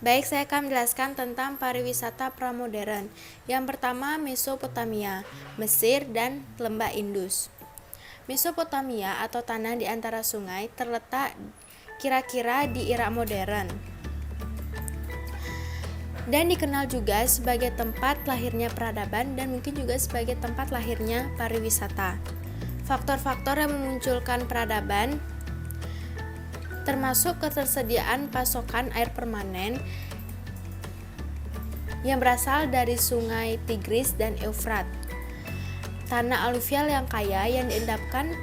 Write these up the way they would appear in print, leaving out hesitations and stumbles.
Baik, saya akan menjelaskan tentang pariwisata pramodern. Yang pertama, Mesopotamia, Mesir dan Lembah Indus. Mesopotamia atau tanah di antara sungai terletak kira-kira di Irak modern dan dikenal juga sebagai tempat lahirnya peradaban dan mungkin juga sebagai tempat lahirnya pariwisata. Faktor-faktor yang memunculkan peradaban termasuk ketersediaan pasokan air permanen yang berasal dari sungai Tigris dan Eufrat, tanah aluvial yang kaya yang diendapkan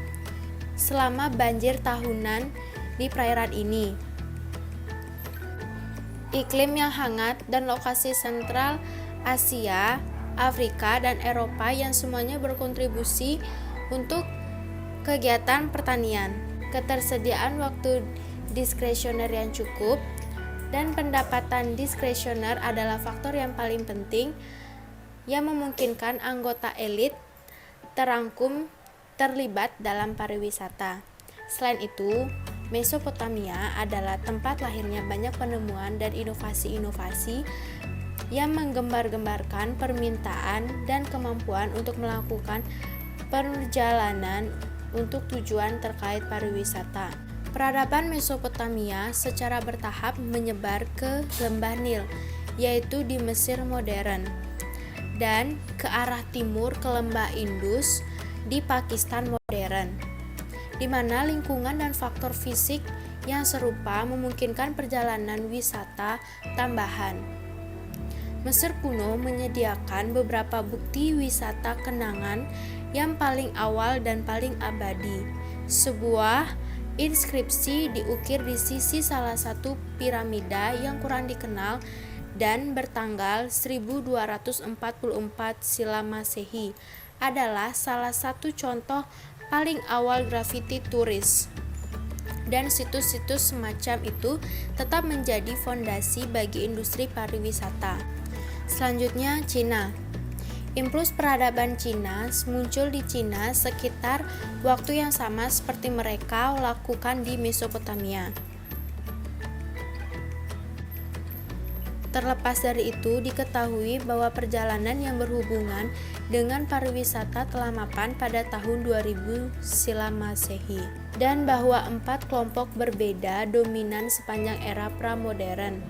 selama banjir tahunan di perairan ini, iklim yang hangat dan lokasi sentral Asia, Afrika, dan Eropa yang semuanya berkontribusi untuk kegiatan pertanian, ketersediaan waktu diskresioner yang cukup, dan pendapatan diskresioner adalah faktor yang paling penting yang memungkinkan anggota elit terlibat dalam pariwisata. Selain itu, Mesopotamia adalah tempat lahirnya banyak penemuan dan inovasi-inovasi yang menggembar-gembarkan permintaan dan kemampuan untuk melakukan perjalanan untuk tujuan terkait pariwisata. Peradaban Mesopotamia secara bertahap menyebar ke lembah Nil, yaitu di Mesir modern, dan ke arah timur ke lembah Indus di Pakistan modern, di mana lingkungan dan faktor fisik yang serupa memungkinkan perjalanan wisata tambahan. Mesir kuno menyediakan beberapa bukti wisata kenangan yang paling awal dan paling abadi. Sebuah inskripsi diukir di sisi salah satu piramida yang kurang dikenal dan bertanggal 1244 Sila Masehi adalah salah satu contoh paling awal grafiti turis. Dan situs-situs semacam itu tetap menjadi fondasi bagi industri pariwisata. Selanjutnya, Cina. Impuls peradaban Cina muncul di Cina sekitar waktu yang sama seperti mereka lakukan di Mesopotamia. Terlepas dari itu, diketahui bahwa perjalanan yang berhubungan dengan pariwisata telah mapan pada tahun 2000 Sila Masehi, dan bahwa 4 kelompok berbeda dominan sepanjang era pramodern.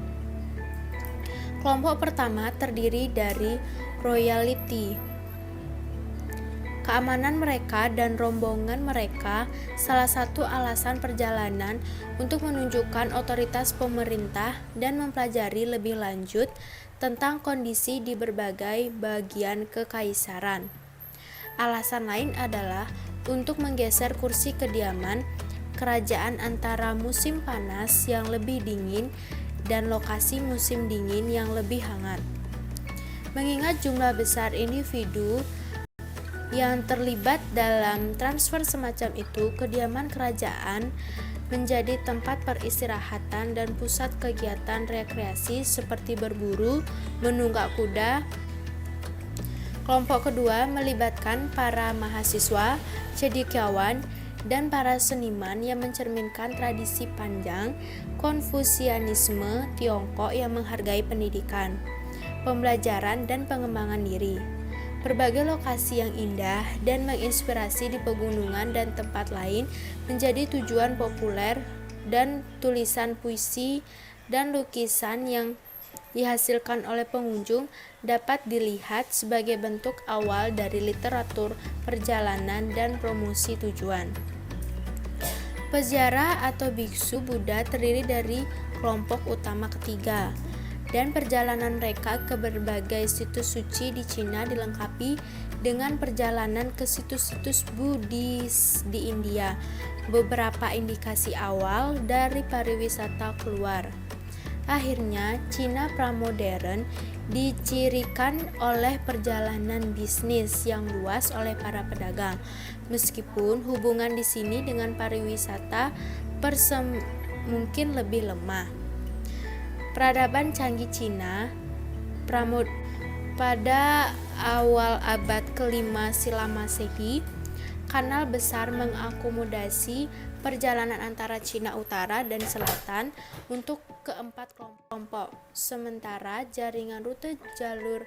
Kelompok pertama terdiri dari royalty. Keamanan mereka dan rombongan mereka salah satu alasan perjalanan untuk menunjukkan otoritas pemerintah dan mempelajari lebih lanjut tentang kondisi di berbagai bagian kekaisaran. Alasan lain adalah untuk menggeser kursi kediaman kerajaan antara musim panas yang lebih dingin dan lokasi musim dingin yang lebih hangat. Mengingat jumlah besar individu yang terlibat dalam transfer semacam itu, kediaman kerajaan menjadi tempat peristirahatan dan pusat kegiatan rekreasi seperti berburu, menunggang kuda. Kelompok kedua melibatkan para mahasiswa, cendekiawan, dan para seniman yang mencerminkan tradisi panjang Konfusianisme Tiongkok yang menghargai pendidikan, pembelajaran, dan pengembangan diri. Berbagai lokasi yang indah dan menginspirasi di pegunungan dan tempat lain menjadi tujuan populer, dan tulisan puisi dan lukisan yang dihasilkan oleh pengunjung dapat dilihat sebagai bentuk awal dari literatur perjalanan dan promosi tujuan. Peziarah atau biksu Buddha terdiri dari kelompok utama ketiga, dan perjalanan mereka ke berbagai situs suci di Cina dilengkapi dengan perjalanan ke situs-situs Buddhis di India. Beberapa indikasi awal dari pariwisata keluar. Akhirnya, Cina pramodern dicirikan oleh perjalanan bisnis yang luas oleh para pedagang. Meskipun hubungan di sini dengan pariwisata mungkin lebih lemah. Peradaban canggih Cina pada awal abad ke-5 Sila Masehi, kanal besar mengakomodasi perjalanan antara Cina Utara dan Selatan untuk keempat kelompok. Sementara jaringan rute jalur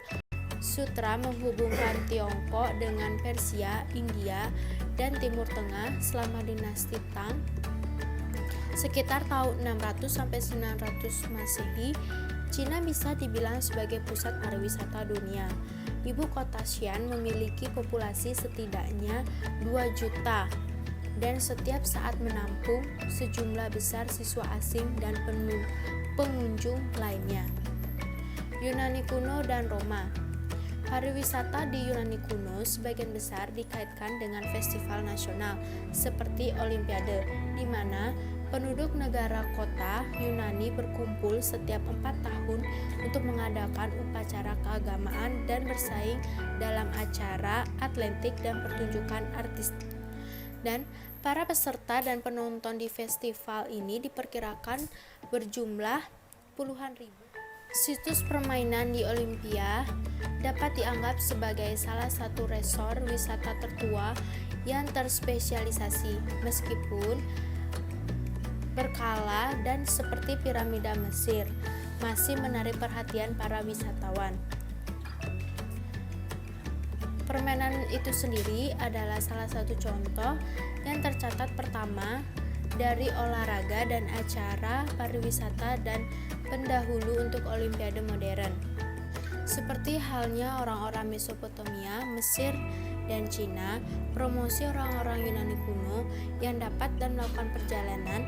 sutra menghubungkan Tiongkok dengan Persia, India, dan Timur Tengah selama dinasti Tang. Sekitar tahun 600 sampai 900 Masehi, Cina bisa dibilang sebagai pusat pariwisata dunia. Ibu kota Xi'an memiliki populasi setidaknya 2 juta dan setiap saat menampung sejumlah besar siswa asing dan pengunjung lainnya. Yunani kuno dan Roma. Pariwisata di Yunani kuno sebagian besar dikaitkan dengan festival nasional seperti Olimpiade, di mana penduduk negara kota Yunani berkumpul setiap 4 tahun untuk mengadakan upacara keagamaan dan bersaing dalam acara atletik dan pertunjukan artistik. Dan para peserta dan penonton di festival ini diperkirakan berjumlah puluhan ribu. Situs permainan di Olimpia dapat dianggap sebagai salah satu resor wisata tertua yang terspesialisasi, meskipun berkala dan seperti piramida Mesir, masih menarik perhatian para wisatawan. Permainan itu sendiri adalah salah satu contoh yang tercatat pertama dari olahraga dan acara pariwisata dan pendahulu untuk Olimpiade modern. Seperti halnya orang-orang Mesopotamia, Mesir, dan Cina, promosi orang-orang Yunani kuno yang dapat dan melakukan perjalanan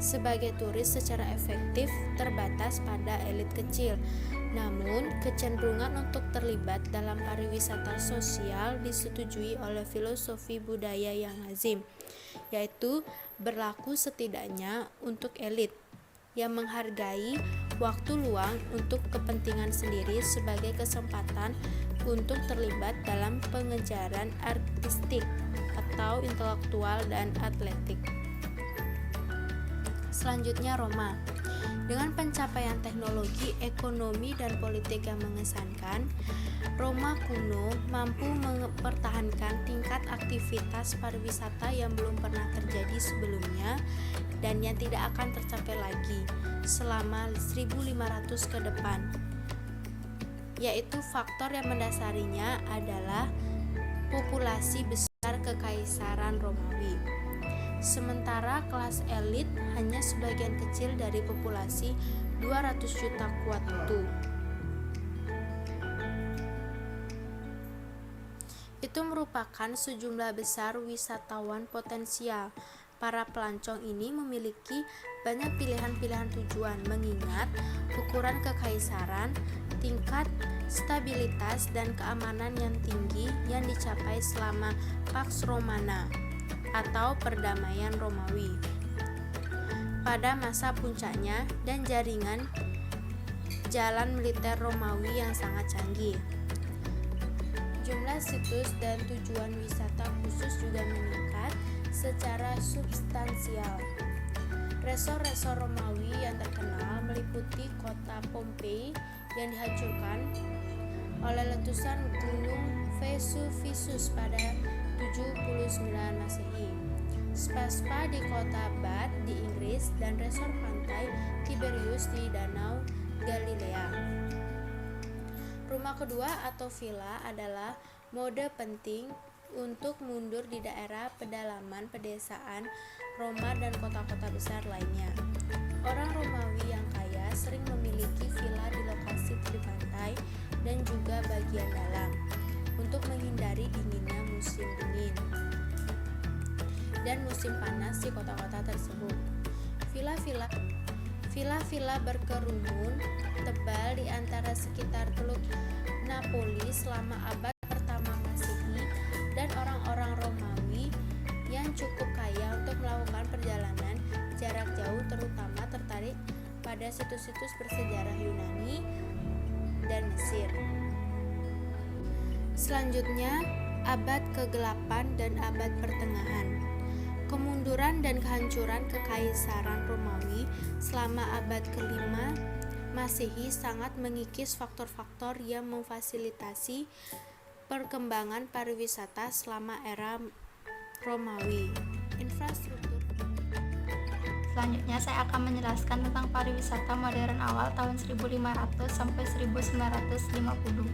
sebagai turis secara efektif terbatas pada elit kecil. Namun, kecenderungan untuk terlibat dalam pariwisata sosial disetujui oleh filosofi budaya yang lazim, yaitu berlaku setidaknya untuk elit yang menghargai waktu luang untuk kepentingan sendiri sebagai kesempatan untuk terlibat dalam pengejaran artistik atau intelektual dan atletik. Selanjutnya Roma. Dengan pencapaian teknologi, ekonomi, dan politik yang mengesankan, Roma kuno mampu mempertahankan tingkat aktivitas pariwisata yang belum pernah terjadi sebelumnya dan yang tidak akan tercapai lagi selama 1500 ke depan. Yaitu faktor yang mendasarinya adalah populasi besar Kekaisaran Romawi. Sementara kelas elit hanya sebagian kecil dari populasi 200 juta kuat itu. Itu merupakan sejumlah besar wisatawan potensial. Para pelancong ini memiliki banyak pilihan-pilihan tujuan mengingat ukuran kekaisaran, tingkat stabilitas dan keamanan yang tinggi yang dicapai selama Pax Romana atau perdamaian Romawi pada masa puncaknya dan jaringan jalan militer Romawi yang sangat canggih. Jumlah situs dan tujuan wisata khusus juga meningkat secara substansial. Resor-resor Romawi yang terkenal meliputi kota Pompei yang dihancurkan oleh letusan gunung Vesuvius pada 79 Masehi, Spaspa di kota Bath di Inggris, dan resor pantai Tiberius di Danau Galilea. Rumah kedua atau villa adalah mode penting untuk mundur di daerah pedalaman pedesaan Roma dan kota-kota besar lainnya. Orang Romawi yang kaya sering memiliki villa di lokasi tepi pantai dan juga bagian dalam untuk menghindari dinginnya musim dingin dan musim panas di kota-kota tersebut. Villa-villa berkerumun tebal di antara sekitar Teluk Napoli selama abad pertama Masehi, dan orang-orang Romawi yang cukup kaya untuk melakukan perjalanan jarak jauh terutama tertarik pada situs-situs bersejarah Yunani dan Mesir. Selanjutnya, abad ke-8 dan abad pertengahan. Kemunduran dan kehancuran Kekaisaran Romawi selama abad ke-5 Masehi sangat mengikis faktor-faktor yang memfasilitasi perkembangan pariwisata selama era Romawi. Infrastruktur Selanjutnya saya akan menjelaskan tentang pariwisata modern awal tahun 1500 sampai 1950.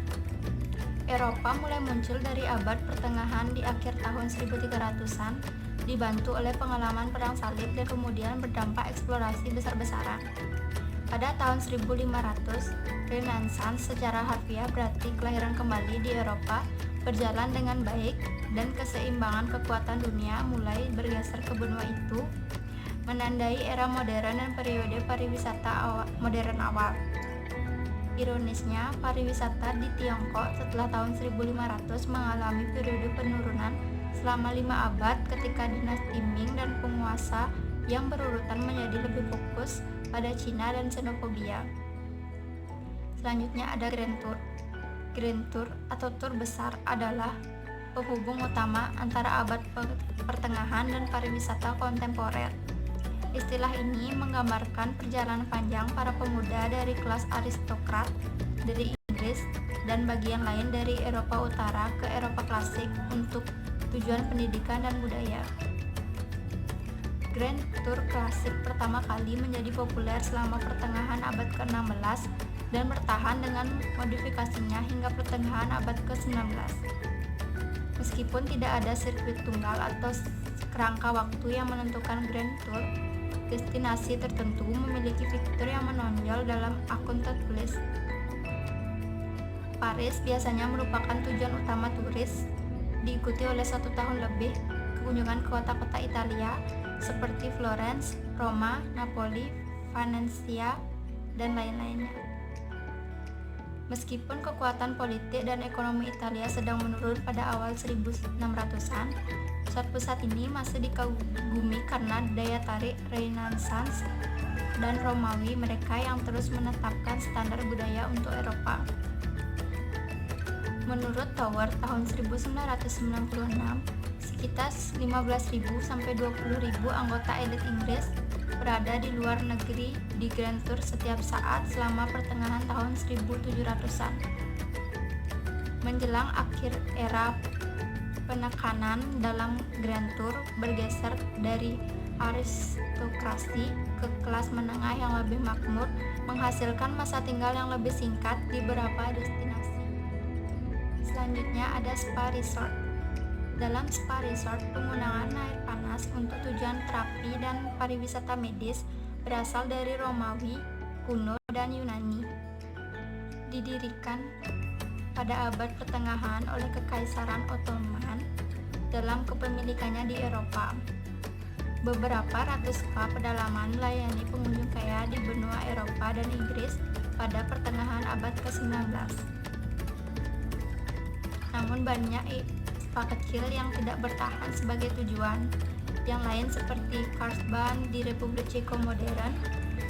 Eropa mulai muncul dari abad pertengahan di akhir tahun 1300-an, dibantu oleh pengalaman perang salib dan kemudian berdampak eksplorasi besar-besaran. Pada tahun 1500, Renaissance secara harfiah berarti kelahiran kembali di Eropa berjalan dengan baik dan keseimbangan kekuatan dunia mulai bergeser ke benua itu, menandai era modern dan periode pariwisata modern awal. Ironisnya, pariwisata di Tiongkok setelah tahun 1500 mengalami periode penurunan selama 5 abad ketika dinasti Ming dan penguasa yang berurutan menjadi lebih fokus pada Cina dan xenofobia. Selanjutnya ada Grand Tour. Grand Tour atau tur besar adalah penghubung utama antara abad pertengahan dan pariwisata kontemporer. Istilah ini menggambarkan perjalanan panjang para pemuda dari kelas aristokrat dari Inggris dan bagian lain dari Eropa Utara ke Eropa klasik untuk tujuan pendidikan dan budaya. Grand Tour klasik pertama kali menjadi populer selama pertengahan abad ke-16 dan bertahan dengan modifikasinya hingga pertengahan abad ke-19. Meskipun tidak ada sirkuit tunggal atau kerangka waktu yang menentukan Grand Tour, destinasi tertentu memiliki fitur yang menonjol dalam akun tertulis. Paris biasanya merupakan tujuan utama turis, diikuti oleh 1 tahun lebih kunjungan ke kota-kota Italia seperti Florence, Roma, Napoli, Valencia, dan lain-lainnya. Meskipun kekuatan politik dan ekonomi Italia sedang menurun pada awal 1600-an, pusat-pusat ini masih dikagumi karena daya tarik Renaissance dan Romawi mereka yang terus menetapkan standar budaya untuk Eropa. Menurut Tower tahun 1996, sekitar 15.000 sampai 20.000 anggota elit Inggris berada di luar negeri di Grand Tour setiap saat selama pertengahan tahun 1700-an. Menjelang akhir era penekanan dalam Grand Tour bergeser dari aristokrasi ke kelas menengah yang lebih makmur, menghasilkan masa tinggal yang lebih singkat di beberapa destinasi. Selanjutnya ada spa resort. Dalam spa resort, penggunaan air panas untuk tujuan terapi dan pariwisata medis berasal dari Romawi kuno dan Yunani. Didirikan pada abad pertengahan oleh Kekaisaran Ottoman dalam kepemilikannya di Eropa. Beberapa ratus spa pedalaman melayani pengunjung kaya di benua Eropa dan Inggris pada pertengahan abad ke-19. Namun banyak spa kecil yang tidak bertahan sebagai tujuan. Yang lain seperti Karlsbad di Republik Ceko modern,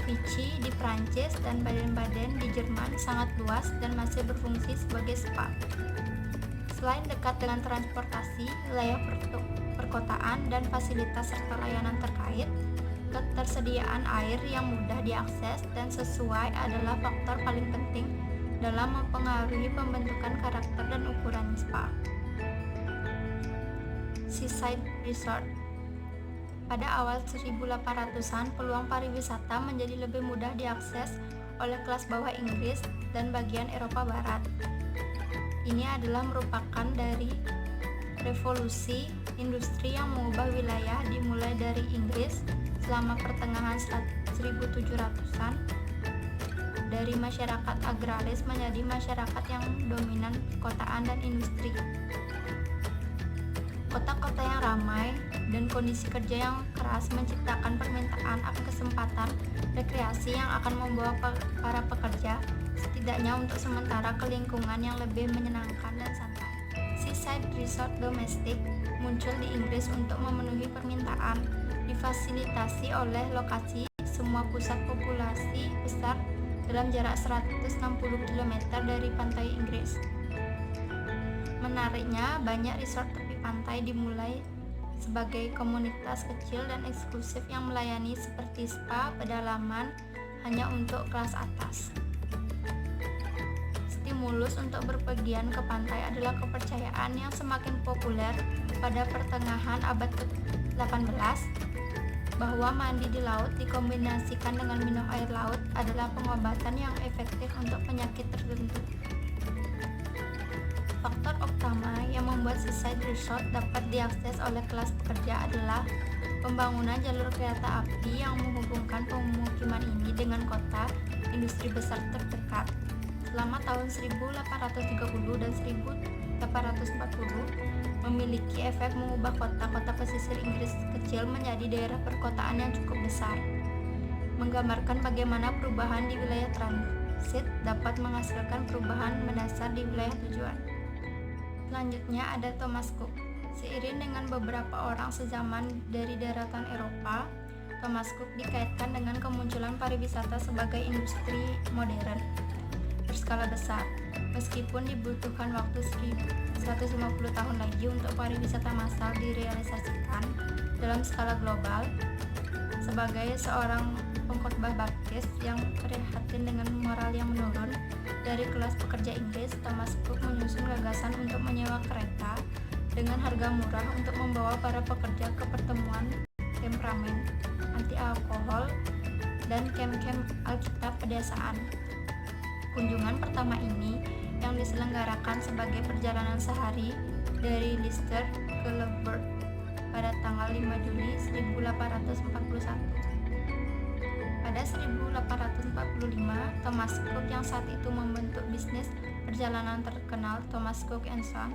Vichy di Prancis, dan Baden-Baden di Jerman sangat luas dan masih berfungsi sebagai spa. Selain dekat dengan transportasi, wilayah perkotaan, dan fasilitas serta layanan terkait, ketersediaan air yang mudah diakses dan sesuai adalah faktor paling penting dalam mempengaruhi pembentukan karakter dan ukuran spa. Seaside Resort. Pada awal 1800-an, peluang pariwisata menjadi lebih mudah diakses oleh kelas bawah Inggris dan bagian Eropa Barat. Ini adalah merupakan dari revolusi industri yang mengubah wilayah dimulai dari Inggris selama pertengahan 1700-an dari masyarakat agraris menjadi masyarakat yang dominan perkotaan dan industri. Kota-kota yang ramai dan kondisi kerja yang keras menciptakan permintaan akan kesempatan rekreasi yang akan membawa para pekerja setidaknya untuk sementara ke lingkungan yang lebih menyenangkan dan santai. Seaside resort domestik muncul di Inggris untuk memenuhi permintaan, difasilitasi oleh lokasi semua pusat populasi besar dalam jarak 160 km dari pantai Inggris. Menariknya, banyak resort tepi pantai dimulai sebagai komunitas kecil dan eksklusif yang melayani seperti spa pedalaman hanya untuk kelas atas. Stimulus untuk berpergian ke pantai adalah kepercayaan yang semakin populer pada pertengahan abad ke-18. bahwa mandi di laut dikombinasikan dengan minum air laut adalah pengobatan yang efektif untuk penyakit tertentu. Faktor utama yang membuat seaside resort dapat diakses oleh kelas pekerja adalah pembangunan jalur kereta api yang menghubungkan pemukiman ini dengan kota industri besar terdekat. Selama tahun 1830 dan 1840 memiliki efek mengubah kota-kota pesisir Inggris kecil menjadi daerah perkotaan yang cukup besar, menggambarkan bagaimana perubahan di wilayah transit dapat menghasilkan perubahan mendasar di wilayah tujuan. Selanjutnya ada Thomas Cook. Seiring dengan beberapa orang sezaman dari daratan Eropa, Thomas Cook dikaitkan dengan kemunculan pariwisata sebagai industri modern berskala besar. Meskipun dibutuhkan waktu 150 tahun lagi untuk pariwisata massal direalisasikan dalam skala global, sebagai seorang pengkhotbah baptis yang prihatin dengan moral yang menurun dari kelas pekerja Inggris, Thomas Cook menyusun gagasan untuk menyewa kereta dengan harga murah untuk membawa para pekerja ke pertemuan temperamen, anti alkohol, dan kem-kem Alkitab pedesaan. Kunjungan pertama ini yang diselenggarakan sebagai perjalanan sehari dari Leicester ke Lombard pada tanggal 5 Juli 1841. Pada 1845, Thomas Cook yang saat itu membentuk bisnis perjalanan terkenal Thomas Cook & Son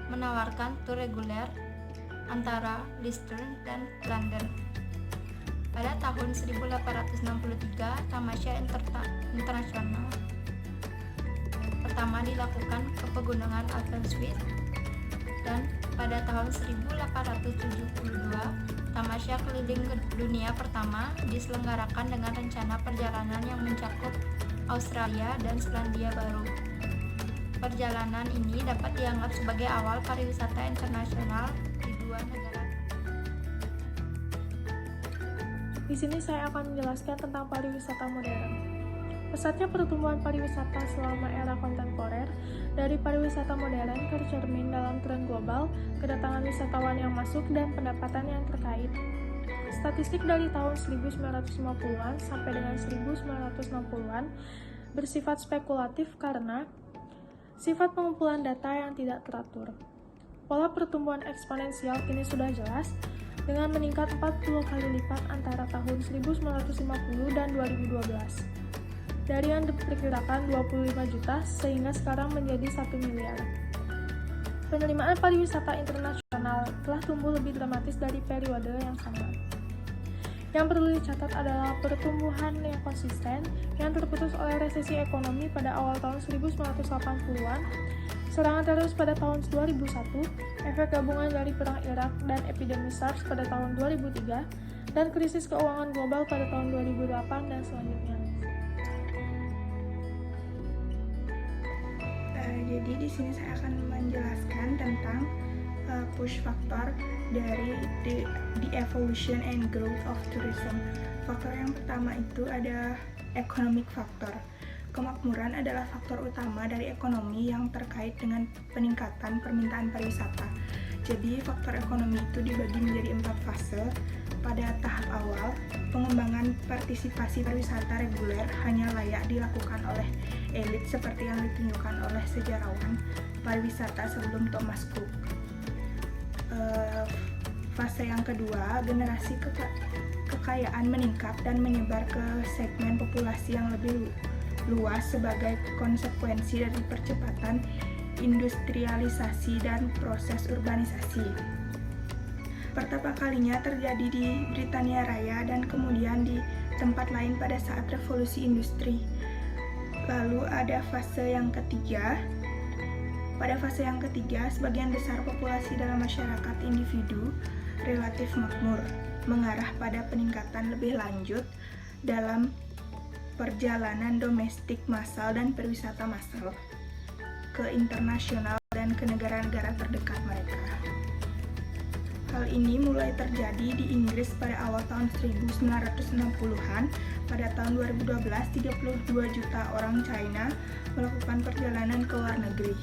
menawarkan tur reguler antara Leicester dan London. Pada tahun 1863, Tamasya Internasional pertama dilakukan ke pegunungan Alpen Swiss, dan pada tahun 1872, Tamasya keliling dunia pertama diselenggarakan dengan rencana perjalanan yang mencakup Australia dan Selandia Baru. Perjalanan ini dapat dianggap sebagai awal pariwisata internasional di dua negara. Di sini saya akan menjelaskan tentang pariwisata modern. Pesatnya pertumbuhan pariwisata selama era kontemporer dari pariwisata modern tercermin dalam tren global, kedatangan wisatawan yang masuk, dan pendapatan yang terkait. Statistik dari tahun 1950-an sampai dengan 1960-an bersifat spekulatif karena sifat pengumpulan data yang tidak teratur. Pola pertumbuhan eksponensial kini sudah jelas, dengan meningkat 40 kali lipat antara tahun 1950 dan 2012. Dari yang diperkirakan 25 juta sehingga sekarang menjadi 1 miliar. Penerimaan pariwisata internasional telah tumbuh lebih dramatis dari periode yang sama. Yang perlu dicatat adalah pertumbuhan yang konsisten yang terputus oleh resesi ekonomi pada awal tahun 1980-an, serangan terus pada tahun 2001, efek gabungan dari perang Irak dan epidemi SARS pada tahun 2003, dan krisis keuangan global pada tahun 2008 dan selanjutnya. Jadi di sini saya akan menjelaskan tentang push factor dari the evolution and growth of tourism. Faktor yang pertama itu ada economic factor. Kemakmuran adalah faktor utama dari ekonomi yang terkait dengan peningkatan permintaan pariwisata. Jadi faktor ekonomi itu dibagi menjadi 4 fase. Pada tahap awal, pengembangan partisipasi pariwisata reguler hanya layak dilakukan oleh elit seperti yang ditunjukkan oleh sejarawan pariwisata sebelum Thomas Cook. Fase yang kedua, generasi kekayaan meningkat dan menyebar ke segmen populasi yang lebih luas sebagai konsekuensi dari percepatan industrialisasi dan proses urbanisasi. Pertama kalinya terjadi di Britania Raya dan kemudian di tempat lain pada saat revolusi industri. Lalu ada fase yang ketiga. Pada fase yang ketiga, sebagian besar populasi dalam masyarakat individu relatif makmur, mengarah pada peningkatan lebih lanjut dalam perjalanan domestik massal dan perwisata massal ke internasional dan ke negara-negara terdekat mereka. Hal ini mulai terjadi di Inggris pada awal tahun 1960-an. Pada tahun 2012, 32 juta orang China melakukan perjalanan ke luar negeri.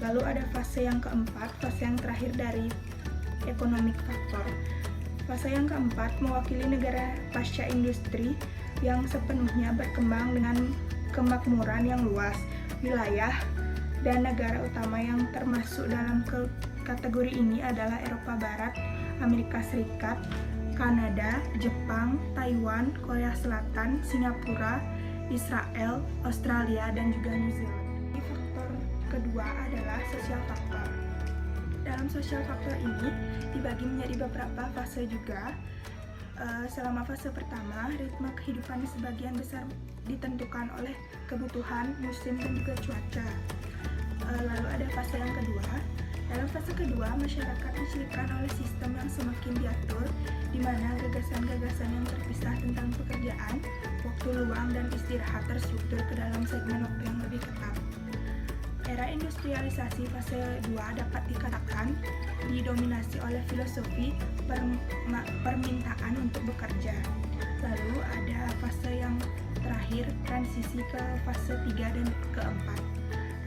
Lalu ada fase yang keempat, fase yang terakhir dari economic factor. Fase yang keempat mewakili negara pasca industri yang sepenuhnya berkembang dengan kemakmuran yang luas. Wilayah dan negara utama yang termasuk dalam kategori ini adalah Eropa Barat, Amerika Serikat, Kanada, Jepang, Taiwan, Korea Selatan, Singapura, Israel, Australia, dan juga New Zealand. Faktor kedua adalah sosial faktor. Dalam sosial faktor ini dibagi menjadi beberapa fase juga. Selama fase pertama, ritme kehidupan sebagian besar ditentukan oleh kebutuhan, musim, dan juga cuaca. Lalu ada fase yang kedua. Dalam fase kedua, masyarakat dicirikan oleh sistem yang semakin diatur, di mana gagasan-gagasan yang terpisah tentang pekerjaan, waktu luang, dan istirahat terstruktur ke dalam segmen waktu yang lebih ketat. Era industrialisasi fase 2 dapat dikatakan didominasi oleh filosofi permintaan untuk bekerja. Lalu ada fase yang terakhir, transisi ke fase 3 dan keempat.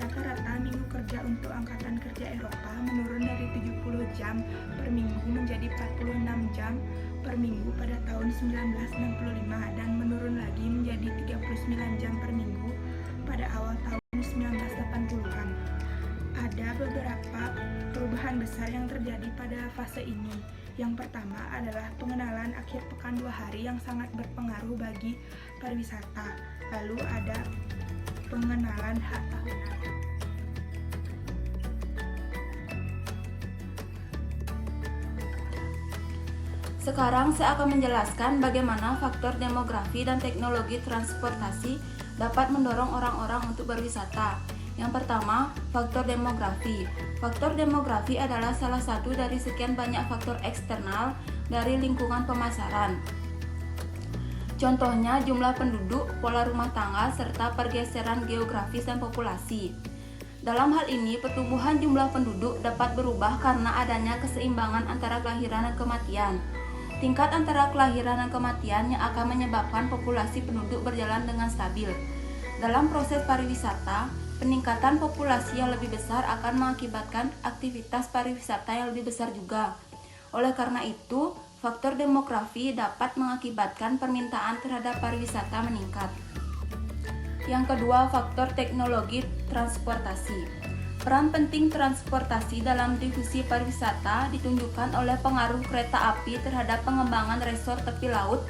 Rata-rata minggu kerja untuk angkatan kerja Eropa menurun dari 70 jam per minggu menjadi 46 jam per minggu pada tahun 1965 dan menurun lagi menjadi 39 jam per minggu pada awal tahun 1980-an. Ada beberapa perubahan besar yang terjadi pada fase ini. Yang pertama adalah pengenalan akhir pekan 2 hari yang sangat berpengaruh bagi pariwisata. Lalu ada pengenalan hak tahunan. Sekarang saya akan menjelaskan bagaimana faktor demografi dan teknologi transportasi dapat mendorong orang-orang untuk berwisata. Yang pertama, faktor demografi. Faktor demografi adalah salah satu dari sekian banyak faktor eksternal dari lingkungan pemasaran. Contohnya jumlah penduduk, pola rumah tangga, serta pergeseran geografis dan populasi. Dalam hal ini, pertumbuhan jumlah penduduk dapat berubah karena adanya keseimbangan antara kelahiran dan kematian. Tingkat antara kelahiran dan kematian yang akan menyebabkan populasi penduduk berjalan dengan stabil. Dalam proses pariwisata, peningkatan populasi yang lebih besar akan mengakibatkan aktivitas pariwisata yang lebih besar juga. Oleh karena itu, faktor demografi dapat mengakibatkan permintaan terhadap pariwisata meningkat. Yang kedua, faktor teknologi transportasi. Peran penting transportasi dalam difusi pariwisata ditunjukkan oleh pengaruh kereta api terhadap pengembangan resort tepi laut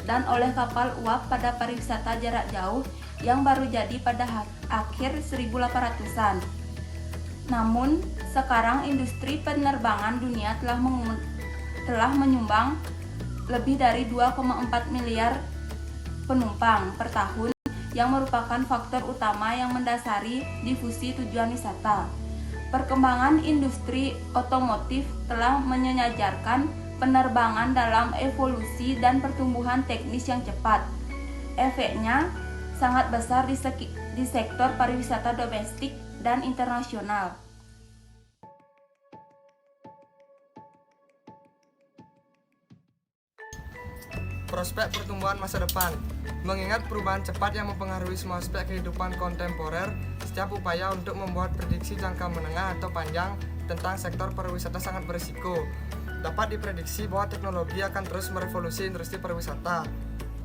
dan oleh kapal uap pada pariwisata jarak jauh yang baru jadi pada akhir 1800-an. Namun, sekarang industri penerbangan dunia telah menyumbang lebih dari 2,4 miliar penumpang per tahun yang merupakan faktor utama yang mendasari difusi tujuan wisata. Perkembangan industri otomotif telah menyejajarkan penerbangan dalam evolusi dan pertumbuhan teknis yang cepat. Efeknya sangat besar di sektor pariwisata domestik dan internasional. Prospek pertumbuhan masa depan. Mengingat perubahan cepat yang mempengaruhi semua aspek kehidupan kontemporer, setiap upaya untuk membuat prediksi jangka menengah atau panjang tentang sektor pariwisata sangat berisiko. Dapat diprediksi bahwa teknologi akan terus merevolusi industri pariwisata,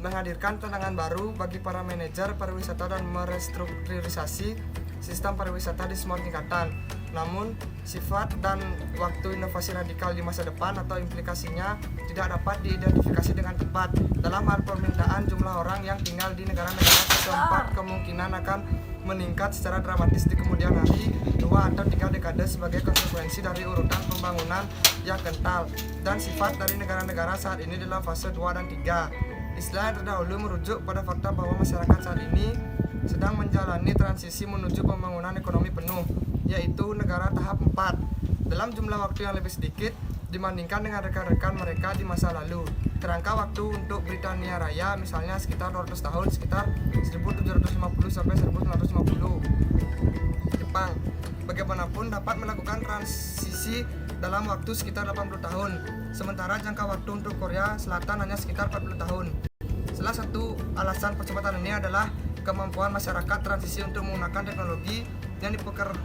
menghadirkan tantangan baru bagi para manajer pariwisata dan merestrukturisasi sistem pariwisata di semua tingkatan. Namun, sifat dan waktu inovasi radikal di masa depan atau implikasinya tidak dapat diidentifikasi dengan tepat. Dalam hal permintaan jumlah orang yang tinggal di negara-negara keempat kemungkinan akan meningkat secara dramatis di kemudian hari 2 atau 3 dekade sebagai konsekuensi dari urutan pembangunan yang kental dan sifat dari negara-negara saat ini dalam fase 2 dan 3. Istilah yang terdahulu merujuk pada fakta bahwa masyarakat saat ini sedang menjalani transisi menuju pembangunan ekonomi penuh, yaitu negara tahap 4, dalam jumlah waktu yang lebih sedikit dibandingkan dengan rekan-rekan mereka di masa lalu. Kerangka waktu untuk Britania Raya misalnya sekitar 200 tahun, sekitar 1750 sampai 1950. Jepang bagaimanapun dapat melakukan transisi dalam waktu sekitar 80 tahun, sementara jangka waktu untuk Korea Selatan hanya sekitar 40 tahun. Salah satu alasan percepatan ini adalah kemampuan masyarakat transisi untuk menggunakan teknologi yang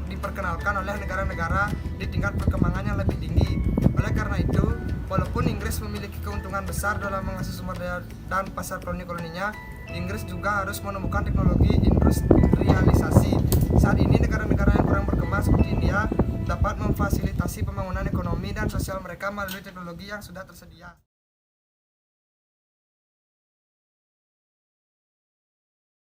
diperkenalkan oleh negara-negara di tingkat perkembangan yang lebih tinggi. Oleh karena itu, Walaupun Inggris memiliki keuntungan besar dalam mengakses sumber daya dan pasar koloni-koloninya, Inggris juga harus menemukan teknologi industrialisasi. Saat ini negara-negara yang kurang berkembang seperti India dapat memfasilitasi pembangunan ekonomi dan sosial mereka melalui teknologi yang sudah tersedia.